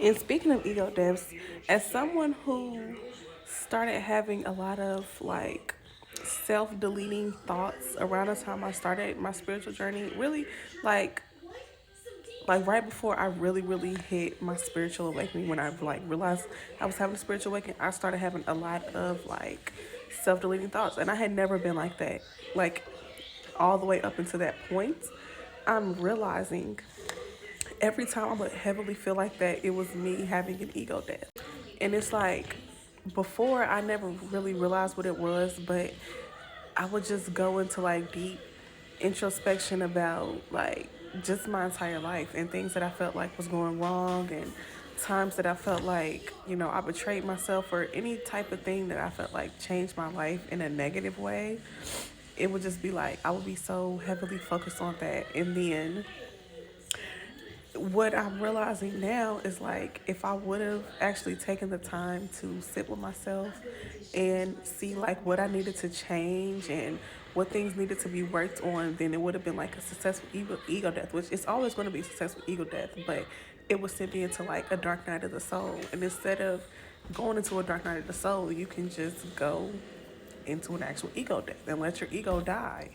And speaking of ego deaths, as someone who started having a lot of like self-deleting thoughts around the time I started my spiritual journey, really like right before I really hit my spiritual awakening, when I like realized I was having a spiritual awakening, I started having a lot of like self-deleting thoughts, and I had never been like that. Like all the way up until that point, I'm realizing every time I would heavily feel like that, it was me having an ego death. And it's like before I never really realized what it was, but I would just go into like deep introspection about like just my entire life and things that I felt like was going wrong, and times that I felt like, I betrayed myself, or any type of thing that I felt like changed my life in a negative way. It would just be like I would be so heavily focused on that. And then what I'm realizing now is like if I would have actually taken the time to sit with myself and see like what I needed to change and what things needed to be worked on, then it would have been like a successful ego death, which is always going to be a successful ego death, but it would send me into like a dark night of the soul. And instead of going into a dark night of the soul, you can just go into an actual ego death and let your ego die.